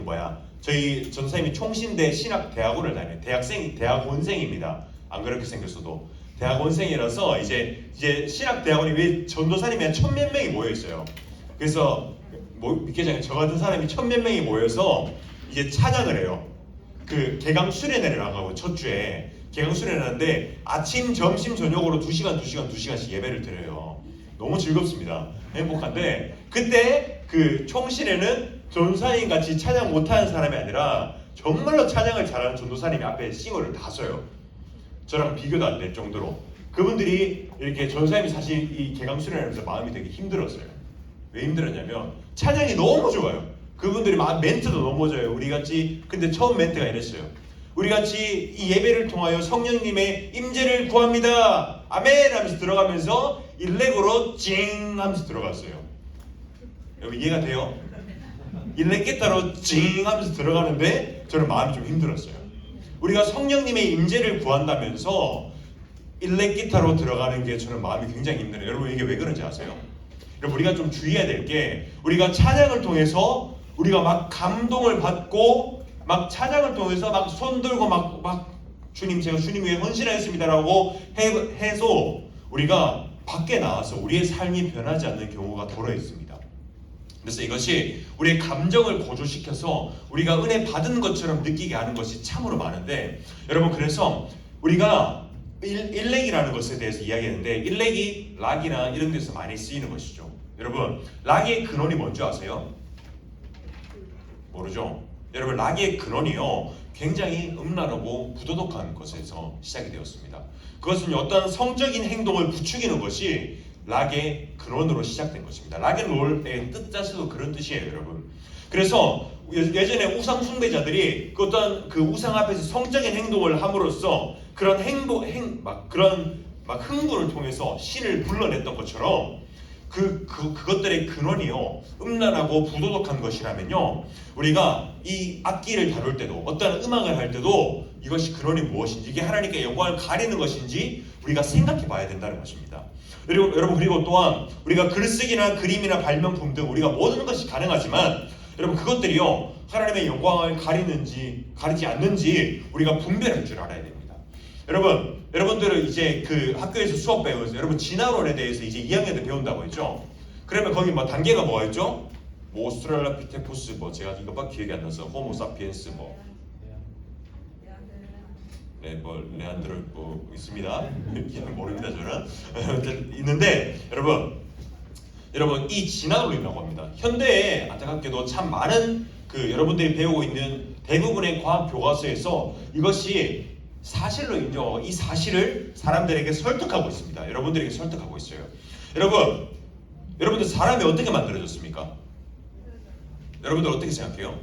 저희 전사님이 총신대 신학대학원을 다녀요. 대학원생입니다. 안 그렇게 생겼어도 대학원생이라서 이제 신학대학원이 왜 전도사님이 한 1000몇 명이 모여 있어요. 그래서 믿기지 저 같은 사람이 1000몇 명이 모여서 이제 찬양을 해요. 그 개강 수련회를 나가고 첫 주에 개강 수련회를 하는데 아침, 점심, 저녁으로 2시간씩 예배를 드려요. 너무 즐겁습니다. 행복한데 그때 그 총신에는 전도사님 같이 찬양 못하는 사람이 아니라 정말로 찬양을 잘하는 전도사님이 앞에 싱어를 다 써요. 저랑 비교도 안 될 정도로 그분들이 이렇게 전도사님이 사실 이 개강 수련회를 하면서 마음이 되게 힘들었어요. 왜 힘들었냐면 찬양이 너무 좋아요. 그분들이 막 멘트도 너무 좋아요. 우리같이 근데 처음 멘트가 이랬어요. 우리같이 이 예배를 통하여 성령님의 임재를 구합니다. 아멘 하면서 들어가면서 일렉으로 찡 하면서 들어갔어요. 여러분 이해가 돼요? 일렉 기타로 찡 하면서 들어가는데 저는 마음이 좀 힘들었어요. 우리가 성령님의 임재를 구한다면서 일렉 기타로 들어가는 게 저는 마음이 굉장히 힘들어요. 여러분 이게 왜 그런지 아세요? 여러분 우리가 좀 주의해야 될 게 우리가 찬양을 통해서 우리가 막 감동을 받고 막 찬양을 통해서 막 손들고 막 주님 제가 주님 위해 헌신하겠습니다라고 해서 우리가 밖에 나와서 우리의 삶이 변하지 않는 경우가 더러 있습니다. 그래서 이것이 우리의 감정을 고조시켜서 우리가 은혜 받은 것처럼 느끼게 하는 것이 참으로 많은데 여러분 그래서 우리가 일렉이라는 것에 대해서 이야기했는데 일렉이 락이나 이런 데서 많이 쓰이는 것이죠. 여러분 락의 근원이 뭔지 아세요? 모르죠? 여러분 락의 근원이요 굉장히 음란하고 부도덕한 것에서 시작이 되었습니다. 그것은 어떤 성적인 행동을 부추기는 것이 락의 근원으로 시작된 것입니다. 락앤롤의 뜻 자체도 그런 뜻이에요, 여러분. 그래서 예전에 우상 숭배자들이 어떤 그 우상 앞에서 성적인 행동을 함으로써 그런 그런 흥분을 통해서 신을 불러냈던 것처럼 그것들의 근원이요 음란하고 부도덕한 것이라면요 우리가 이 악기를 다룰 때도 어떤 음악을 할 때도 이것이 근원이 무엇인지 이게 하나님께 영광을 가리는 것인지 우리가 생각해 봐야 된다는 것입니다. 여러분 그리고 또한 우리가 글쓰기나 그림이나 발명품 등 우리가 모든 것이 가능하지만 여러분 그것들이요 하나님의 영광을 가리는지 가리지 않는지 우리가 분별할 줄 알아야 됩니다. 여러분들은 이제 그 학교에서 수업 배우면서 여러분 진화론에 대해서 이제 2학년 때 배운다고 했죠. 그러면 거기 뭐 단계가 뭐가 있죠? 뭐 오스트랄라피테쿠스 제가 이것밖에 기억이 안 나서 호모사피엔스 레안드로 있습니다. 모릅니다 저는. 있는데 여러분 이 진화론이라고 합니다. 현대에 안타깝게도 참 많은 여러분들이 배우고 있는 대부분의 과학 교과서에서 이것이 사실로 인정하고 이 사실을 사람들에게 설득하고 있습니다. 여러분들에게 설득하고 있어요. 여러분들 사람이 어떻게 만들어졌습니까? 여러분들 어떻게 생각해요?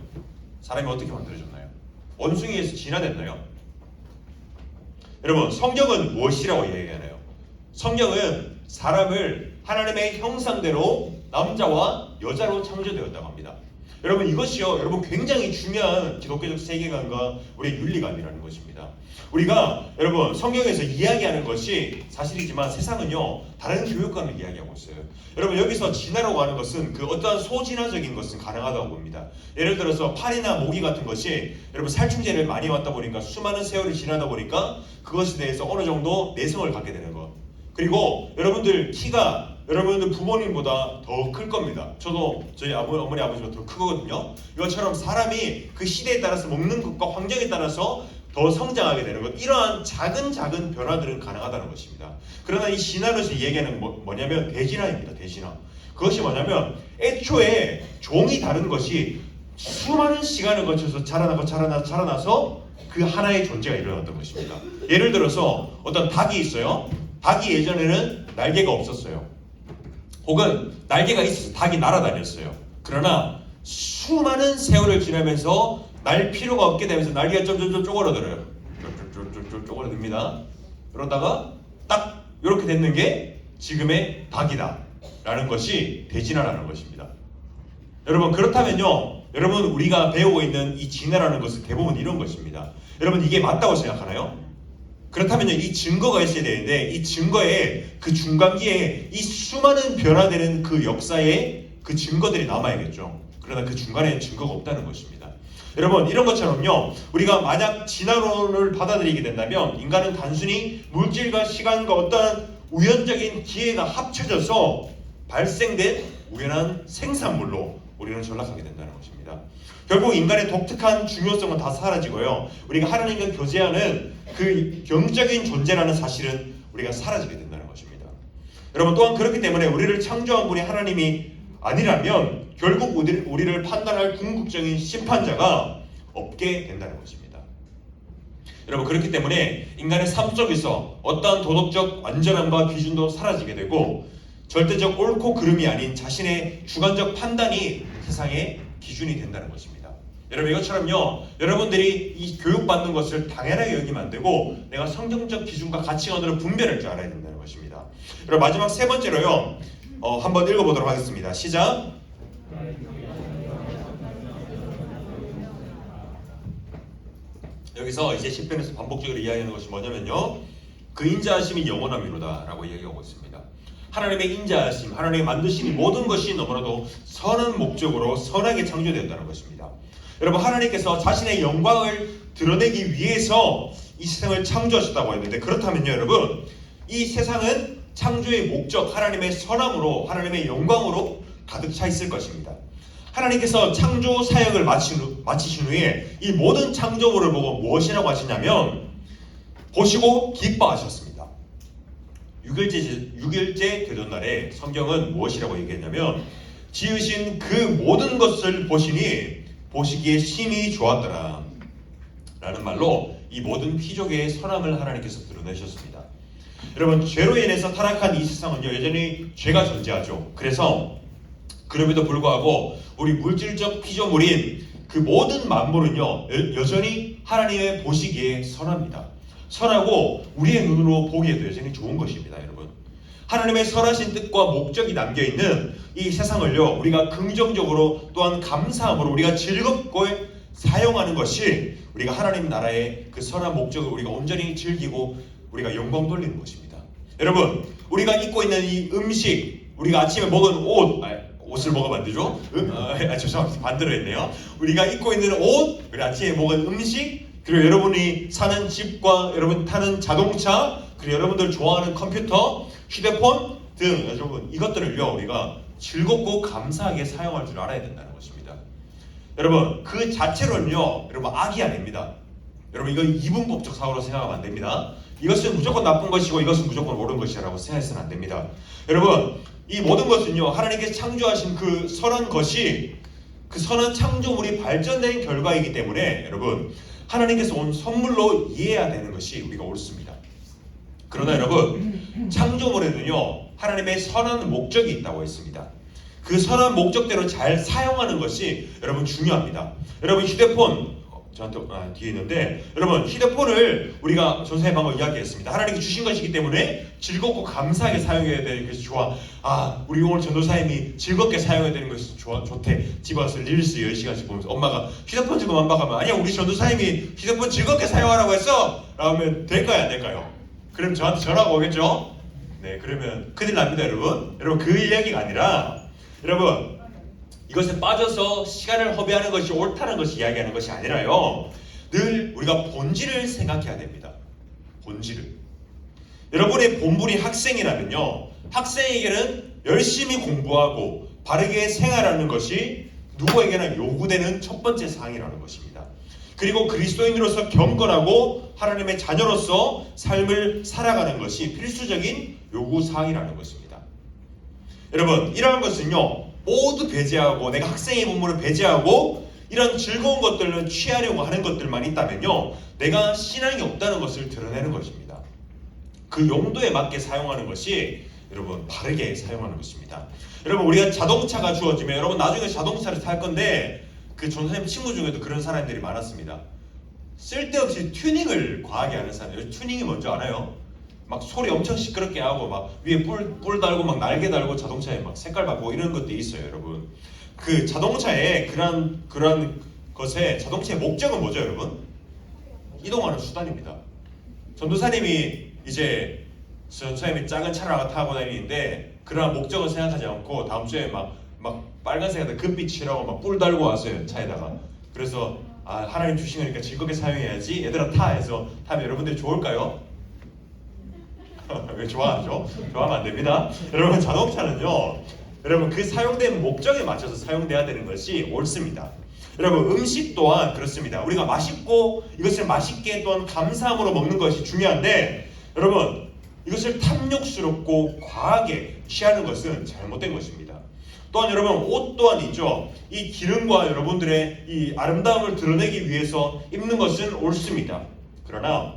사람이 어떻게 만들어졌나요? 원숭이에서 진화됐나요? 여러분 성경은 무엇이라고 이야기하나요? 성경은 사람을 하나님의 형상대로 남자와 여자로 창조되었다고 합니다. 여러분 이것이요 여러분 굉장히 중요한 기독교적 세계관과 우리의 윤리관이라는 것입니다. 우리가 여러분 성경에서 이야기하는 것이 사실이지만 세상은요 다른 교육관을 이야기하고 있어요. 여러분 여기서 진화라고 하는 것은 그 어떠한 소진화적인 것은 가능하다고 봅니다. 예를 들어서 파리나 모기 같은 것이 여러분 살충제를 많이 맞다 보니까 수많은 세월이 지나다 보니까 그것에 대해서 어느 정도 내성을 갖게 되는 것. 그리고 여러분들 키가 여러분들 부모님보다 더 클 겁니다. 저도 저희 어머니 아버지보다 더 크거든요. 이것처럼 사람이 그 시대에 따라서 먹는 것과 환경에 따라서 더 성장하게 되는 것, 이러한 작은 변화들은 가능하다는 것입니다. 그러나 이 진화론에서 얘기하는 뭐냐면 대진화입니다. 대진화. 그것이 뭐냐면 애초에 종이 다른 것이 수많은 시간을 거쳐서 자라나서 그 하나의 존재가 일어났던 것입니다. 예를 들어서 어떤 닭이 있어요. 닭이 예전에는 날개가 없었어요. 혹은 날개가 있어서 닭이 날아다녔어요. 그러나 수많은 세월을 지나면서 날 필요가 없게 되면서 날개가 점점 쪼그라들어요. 쪼그라듭니다. 그러다가 딱 이렇게 됐는 게 지금의 닭이다 라는 것이 대진화라는 것입니다. 여러분 그렇다면요 여러분 우리가 배우고 있는 이 진화라는 것은 대부분 이런 것입니다. 여러분 이게 맞다고 생각하나요? 그렇다면요 이 증거가 있어야 되는데 이 증거에 그 중간기에 이 수많은 변화되는 그 역사의 그 증거들이 남아야겠죠. 그러나 그 중간에 증거가 없다는 것입니다. 여러분, 이런 것처럼요, 우리가 만약 진화론을 받아들이게 된다면 인간은 단순히 물질과 시간과 어떠한 우연적인 기회가 합쳐져서 발생된 우연한 생산물로 우리는 전락하게 된다는 것입니다. 결국 인간의 독특한 중요성은 다 사라지고요, 우리가 하나님과 교제하는 그 영적인 존재라는 사실은 우리가 사라지게 된다는 것입니다. 여러분, 또한 그렇기 때문에 우리를 창조한 분이 하나님이 아니라면 결국 우리를 판단할 궁극적인 심판자가 없게 된다는 것입니다. 여러분, 그렇기 때문에 인간의 삶 속에서 어떠한 도덕적 완전함과 기준도 사라지게 되고 절대적 옳고 그름이 아닌 자신의 주관적 판단이 세상의 기준이 된다는 것입니다. 여러분, 이것처럼요, 여러분들이 이 교육받는 것을 당연하게 여기면 안 되고 내가 성경적 기준과 가치관으로 분별할 줄 알아야 된다는 것입니다. 여러분, 마지막 세 번째로요, 한번 읽어보도록 하겠습니다. 시작. 여기서 이제 시편에서 반복적으로 이야기하는 것이 뭐냐면요, 그 인자하심이 영원함이로다 라고 이야기하고 있습니다. 하나님의 인자하심, 하나님의 만드신 모든 것이 너무나도 선한 목적으로 선하게 창조되었다는 것입니다. 여러분, 하나님께서 자신의 영광을 드러내기 위해서 이 세상을 창조하셨다고 했는데, 그렇다면요 여러분, 이 세상은 창조의 목적, 하나님의 선함으로, 하나님의 영광으로 가득 차 있을 것입니다. 하나님께서 창조 사역을 마치신 후에 이 모든 창조물을 보고 무엇이라고 하시냐면 보시고 기뻐하셨습니다. 6일째 되던 날에 성경은 무엇이라고 얘기했냐면 지으신 그 모든 것을 보시니 보시기에 심히 좋았더라 라는 말로 이 모든 피조계의 선함을 하나님께서 드러내셨습니다. 여러분, 죄로 인해서 타락한 이 세상은요 여전히 죄가 존재하죠. 그래서 그럼에도 불구하고 우리 물질적 피조물인 그 모든 만물은요 여전히 하나님의 보시기에 선합니다. 선하고 우리의 눈으로 보기에도 여전히 좋은 것입니다. 여러분, 하나님의 선하신 뜻과 목적이 담겨있는 이 세상을요 우리가 긍정적으로 또한 감사함으로 우리가 즐겁게 사용하는 것이 우리가 하나님 나라의 그 선한 목적을 우리가 온전히 즐기고 우리가 영광 돌리는 것입니다. 여러분, 우리가 입고 있는 이 음식, 우리가 아침에 먹은 옷을 먹으면 안 되죠? 죄송합니다. 반대로 했네요. 우리가 입고 있는 옷, 우리 아침에 먹은 음식, 그리고 여러분이 사는 집과 여러분 타는 자동차, 그리고 여러분들 좋아하는 컴퓨터, 휴대폰 등 여러분 이것들을요 우리가 즐겁고 감사하게 사용할 줄 알아야 된다는 것입니다. 여러분, 그 자체로는요 여러분 악이 아닙니다. 여러분, 이거 이분법적 사고로 생각하면 안 됩니다. 이것은 무조건 나쁜 것이고 이것은 무조건 옳은 것이라고 생각해서는 안 됩니다. 여러분, 이 모든 것은요 하나님께서 창조하신 그 선한 것이 그 선한 창조물이 발전된 결과이기 때문에 여러분 하나님께서 온 선물로 이해해야 되는 것이 우리가 옳습니다. 그러나 여러분, 창조물에는요 하나님의 선한 목적이 있다고 했습니다. 그 선한 목적대로 잘 사용하는 것이 여러분 중요합니다. 여러분, 휴대폰 저한테 뒤에 있는데, 여러분 휴대폰을 우리가 전사의 방법 이야기했습니다. 하나님이 주신 것이기 때문에 즐겁고 감사하게 사용해야 되는 것이 좋아. 우리 오늘 전도사님이 즐겁게 사용해야 되는 것이 좋대. 집에 와서 릴스 10시간씩 보면서 엄마가 휴대폰 지금 안 봐가면 아니야, 우리 전도사님이 휴대폰 즐겁게 사용하라고 했어 라고 하면 될까요 안 될까요? 그럼 저한테 전화가 오겠죠? 네, 그러면 큰일 납니다. 여러분, 그 이야기가 아니라 여러분 이것에 빠져서 시간을 허비하는 것이 옳다는 것이 이야기하는 것이 아니라요 늘 우리가 본질을 생각해야 됩니다. 본질을. 여러분의 본분이 학생이라면요 학생에게는 열심히 공부하고 바르게 생활하는 것이 누구에게나 요구되는 첫 번째 사항이라는 것입니다. 그리고 그리스도인으로서 경건하고 하나님의 자녀로서 삶을 살아가는 것이 필수적인 요구사항이라는 것입니다. 여러분, 이러한 것은요 모두 배제하고 내가 학생의 본분을 배제하고 이런 즐거운 것들을 취하려고 하는 것들만 있다면요 내가 신앙이 없다는 것을 드러내는 것입니다. 그 용도에 맞게 사용하는 것이 여러분 바르게 사용하는 것입니다. 여러분, 우리가 자동차가 주어지면 여러분 나중에 자동차를 탈 건데 그 전사님 친구 중에도 그런 사람들이 많았습니다. 쓸데없이 튜닝을 과하게 하는 사람들. 튜닝이 뭔지 알아요? 막 소리 엄청 시끄럽게 하고 막 위에 뿔 달고 막 날개 달고 자동차에 막 색깔 바꾸고 이런 것도 있어요. 여러분, 그 자동차에 그런 것에 자동차의 목적은 뭐죠? 여러분, 이동하는 수단입니다. 전도사님이 전도사님이 작은 차를 타고 다니는데 그러한 목적을 생각하지 않고 다음 주에 막 막 빨간색에다 금빛이라고 막 뿔 달고 왔어요 차에다가. 그래서 하나님 주신 거니까 즐겁게 사용해야지 얘들아 타 해서 타면 여러분들이 좋을까요? 왜 좋아하죠? 좋아하면 안 됩니다. 여러분 자동차는요 여러분 그 사용된 목적에 맞춰서 사용돼야 되는 것이 옳습니다. 여러분 음식 또한 그렇습니다. 우리가 맛있고 이것을 맛있게 또한 감사함으로 먹는 것이 중요한데 여러분 이것을 탐욕스럽고 과하게 취하는 것은 잘못된 것입니다. 또한 여러분 옷 또한 있죠. 이 기능과 여러분들의 이 아름다움을 드러내기 위해서 입는 것은 옳습니다. 그러나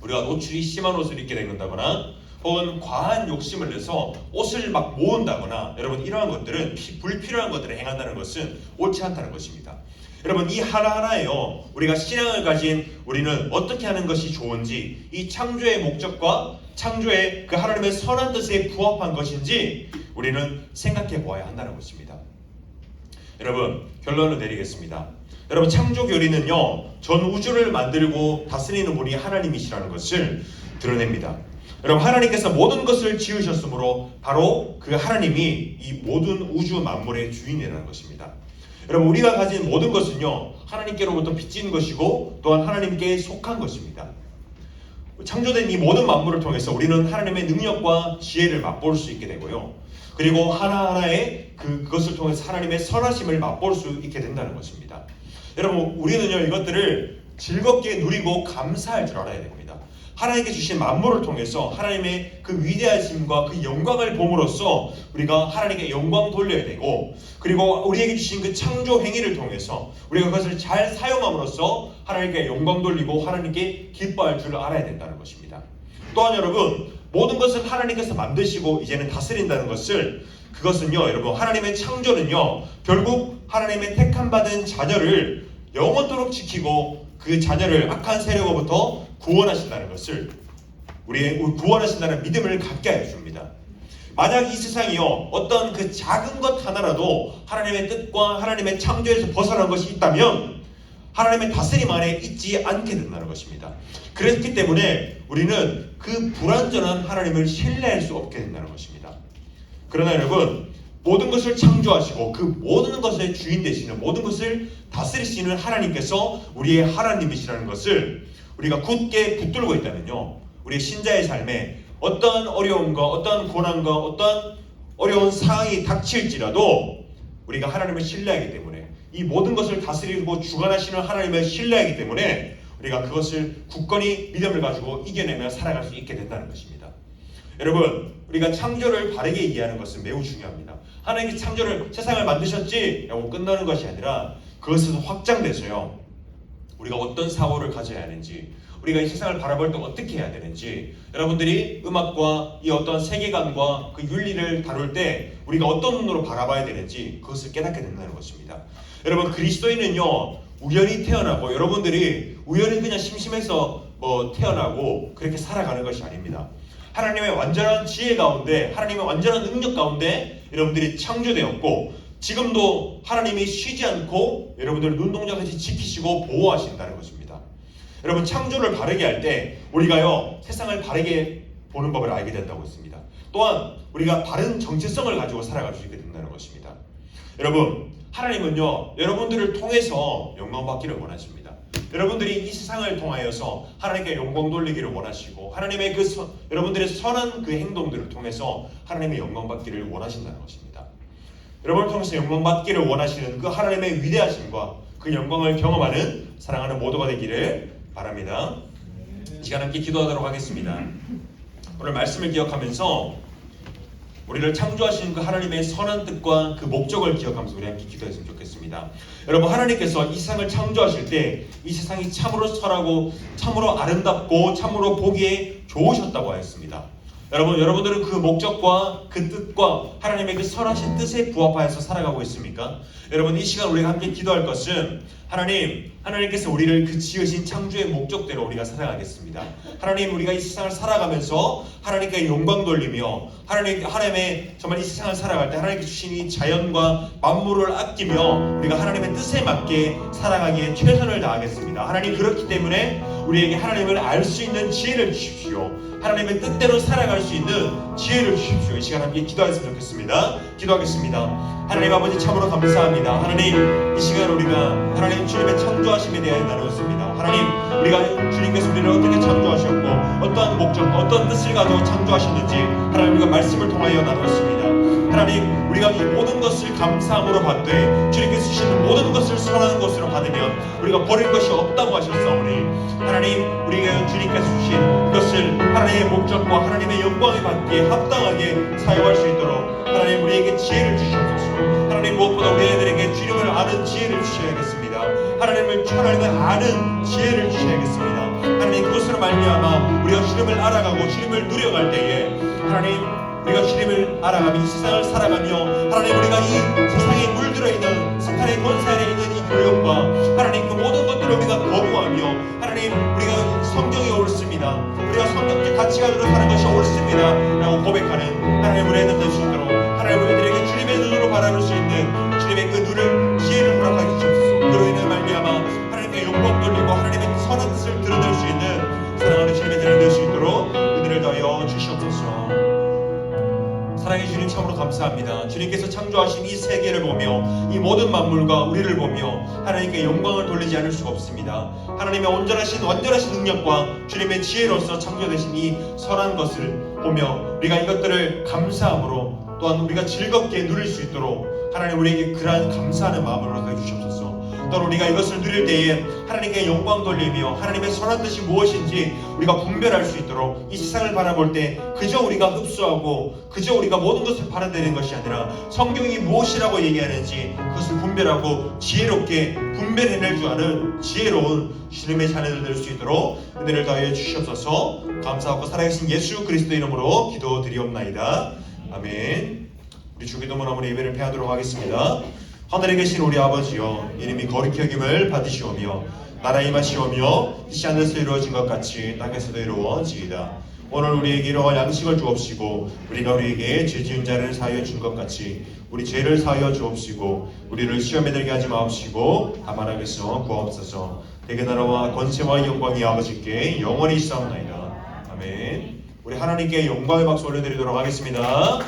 우리가 노출이 심한 옷을 입게 된다거나 혹은 과한 욕심을 내서 옷을 막 모은다거나 여러분 이러한 것들은 불필요한 것들을 행한다는 것은 옳지 않다는 것입니다. 여러분 이 하나하나에요 우리가 신앙을 가진 우리는 어떻게 하는 것이 좋은지 이 창조의 목적과 창조의 그 하나님의 선한 뜻에 부합한 것인지 우리는 생각해 보아야 한다는 것입니다. 여러분 결론을 내리겠습니다. 여러분 창조교리는요 전 우주를 만들고 다스리는 분이 하나님이시라는 것을 드러냅니다. 여러분 하나님께서 모든 것을 지으셨으므로 바로 그 하나님이 이 모든 우주 만물의 주인이라는 것입니다. 여러분 우리가 가진 모든 것은요 하나님께로부터 빚진 것이고 또한 하나님께 속한 것입니다. 창조된 이 모든 만물을 통해서 우리는 하나님의 능력과 지혜를 맛볼 수 있게 되고요. 그리고 하나하나의 그것을 통해서 하나님의 선하심을 맛볼 수 있게 된다는 것입니다. 여러분 우리는요 이것들을 즐겁게 누리고 감사할 줄 알아야 됩니다. 하나님께 주신 만물을 통해서 하나님의 그 위대하심과 그 영광을 봄으로써 우리가 하나님께 영광 돌려야 되고 그리고 우리에게 주신 그 창조 행위를 통해서 우리가 그것을 잘 사용함으로써 하나님께 영광 돌리고 하나님께 기뻐할 줄 알아야 된다는 것입니다. 또한 여러분 모든 것을 하나님께서 만드시고 이제는 다스린다는 것을 그것은요 여러분 하나님의 창조는요 결국 하나님의 택함 받은 자녀를 영원토록 지키고 그 자녀를 악한 세력으로부터 구원하신다는 것을 우리의 구원하신다는 믿음을 갖게 하여 줍니다. 만약 이 세상이요 어떤 그 작은 것 하나라도 하나님의 뜻과 하나님의 창조에서 벗어난 것이 있다면 하나님의 다스림 안에 있지 않게 된다는 것입니다. 그렇기 때문에 우리는 그 불완전한 하나님을 신뢰할 수 없게 된다는 것입니다. 그러나 여러분 모든 것을 창조하시고 그 모든 것의 주인 되시는 모든 것을 다스리시는 하나님께서 우리의 하나님이시라는 것을 우리가 굳게 붙들고 있다면요 우리 신자의 삶에 어떠한 어려움과 어떠한 고난과 어떠한 어려운 상황이 닥칠지라도 우리가 하나님을 신뢰하기 때문에 이 모든 것을 다스리고 주관하시는 하나님을 신뢰하기 때문에 우리가 그것을 굳건히 믿음을 가지고 이겨내며 살아갈 수 있게 된다는 것입니다. 여러분 우리가 창조를 바르게 이해하는 것은 매우 중요합니다. 하나님이 창조를 세상을 만드셨지 라고 끝나는 것이 아니라 그것에서 확장돼서요 우리가 어떤 사고를 가져야 하는지 우리가 이 세상을 바라볼 때 어떻게 해야 되는지 여러분들이 음악과 이 어떤 세계관과 그 윤리를 다룰 때 우리가 어떤 눈으로 바라봐야 되는지 그것을 깨닫게 된다는 것입니다. 여러분 그리스도인은요 우연히 태어나고 여러분들이 우연히 그냥 심심해서 태어나고 그렇게 살아가는 것이 아닙니다. 하나님의 완전한 지혜 가운데 하나님의 완전한 능력 가운데 여러분들이 창조되었고 지금도 하나님이 쉬지 않고 여러분들을 눈동자같이 지키시고 보호하신다는 것입니다. 여러분 창조를 바르게 할 때 우리가요 세상을 바르게 보는 법을 알게 된다고 했습니다. 또한 우리가 바른 정체성을 가지고 살아갈 수 있게 된다는 것입니다. 여러분 하나님은요 여러분들을 통해서 영광받기를 원하십니다. 여러분들이 이 세상을 통하여서 하나님께 영광 돌리기를 원하시고 하나님의 여러분들의 선한 그 행동들을 통해서 하나님의 영광 받기를 원하신다는 것입니다. 여러분을 통해서 영광 받기를 원하시는 그 하나님의 위대하심과 그 영광을 경험하는 사랑하는 모두가 되기를 바랍니다. 이 시간 함께 기도하도록 하겠습니다. 오늘 말씀을 기억하면서 우리를 창조하신 그 하나님의 선한 뜻과 그 목적을 기억하면서 우리 함께 기도했으면 좋겠습니다. 여러분 하나님께서 이 세상을 창조하실 때 이 세상이 참으로 선하고 참으로 아름답고 참으로 보기에 좋으셨다고 하였습니다. 여러분들은 그 목적과 그 뜻과 하나님의 그 선하신 뜻에 부합하여서 살아가고 있습니까? 여러분 이 시간 우리가 함께 기도할 것은 하나님께서 우리를 그 지으신 창조의 목적대로 우리가 살아가겠습니다. 하나님, 우리가 이 세상을 살아가면서 하나님께 영광 돌리며 하나님의 정말 이 세상을 살아갈 때 하나님께 주신 이 자연과 만물을 아끼며 우리가 하나님의 뜻에 맞게 살아가기에 최선을 다하겠습니다. 하나님, 그렇기 때문에 우리에게 하나님을 알 수 있는 지혜를 주십시오. 하나님의 뜻대로 살아갈 수 있는 지혜를 주십시오. 이 시간 함께 기도하셨으면 좋겠습니다. 기도하겠습니다. 하나님 아버지, 참으로 감사합니다. 하나님, 이 시간 우리가 하나님 주님의 창조하심에 대하여 나누었습니다. 하나님, 우리가 주님께서 우리를 어떻게 창조하셨고 어떠한 목적과 어떤 뜻을 가지고 창조하셨는지 하나님, 우리가 말씀을 통하여 나누었습니다. 하나님, 우리가 이 모든 것을 감사함으로 받되 주님께서 주시는 모든 것을 선하는 것으로 받으면 우리가 버릴 것이 없다고 하셨사오니 하나님, 우리가 주님께서 주신 그것을 하나님의 목적과 하나님의 영광을 받기에 합당하게 사용할 수 있도록 하나님, 우리에게 지혜를 주시옵소서. 하나님, 무엇보다 우리들에게 주님을 아는 지혜를 주셔야겠습니다. 하나님을 아는 지혜를 주셔야겠습니다. 하나님, 그것으로 말미암아 우리가 주님을 알아가고 주님을 누려갈 때에 하나님, 우리가 주님을 알아가며 이 세상을 살아가며 하나님, 우리가 이 세상에 물들어 있는 사탄의 권세 안에 있는 이 교육과 하나님, 그 모든 것들을 우리가 거부하며 하나님, 우리가 성경이 옳습니다, 우리가 성경적 가치관으로 사는 것이 옳습니다 라고 고백하는 하나님, 우리 애들 될 수 있도록 하나님, 우리들에게 주님의 눈으로 바라볼 수 있는 주님의 그 눈을, 지혜를 허락하여 주옵소서. 그로 인해 말미암아 하나님께 영광 돌리고 하나님의 선한 뜻을 드러낼 수 있는 사랑하는 주님의 자녀 될 수 있도록 은혜를 더하여 주시옵소서. 사랑해 주님, 참으로 감사합니다. 주님께서 창조하신 이 세계를 보며 이 모든 만물과 우리를 보며 하나님께 영광을 돌리지 않을 수가 없습니다. 하나님의 완전하신 능력과 주님의 지혜로서 창조되신 이 선한 것을 보며 우리가 이것들을 감사함으로 또한 우리가 즐겁게 누릴 수 있도록 하나님, 우리에게 그러한 감사하는 마음을 허락해 주시옵소서. 또는 우리가 이것을 누릴 때에 하나님께 영광 돌리며 하나님의 선한 뜻이 무엇인지 우리가 분별할 수 있도록 이 세상을 바라볼 때 그저 우리가 흡수하고 그저 우리가 모든 것을 받아들이는 것이 아니라 성경이 무엇이라고 얘기하는지 그것을 분별하고 지혜롭게 분별해낼 줄 아는 지혜로운 주님의 자녀들 될 수 있도록 은혜를 더하여 주시옵소서. 감사하고 살아계신 예수 그리스도 이름으로 기도드리옵나이다. 아멘. 우리 주기도문 한번 예배를 폐하도록 하겠습니다. 하늘에 계신 우리 아버지여, 이름이 거룩히 여김을 받으시오며 나라 임하시오며 뜻이 하늘에서 이루어진 것 같이 땅에서도 이루어지이다. 오늘 우리에게 일용할 양식을 주옵시고 우리가 우리에게 죄 지은 자를 사하여 준 것 같이 우리 죄를 사하여 주옵시고 우리를 시험에 들게 하지 마옵시고 다만 악에서 구하옵소서. 대개 나라와 권세와 영광이 아버지께 영원히 있사옵나이다. 아멘. 우리 하나님께 영광의 박수 올려드리도록 하겠습니다.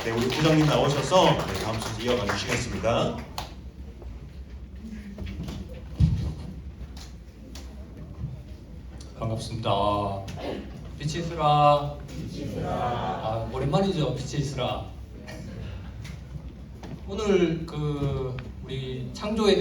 네, 우리 부장님 나오셔서 다음 순서 이어가 주시겠습니다. 반갑습니다. 빛이 있으라. 오랜만이죠. 빛이 있으라. 오늘 우리 창조에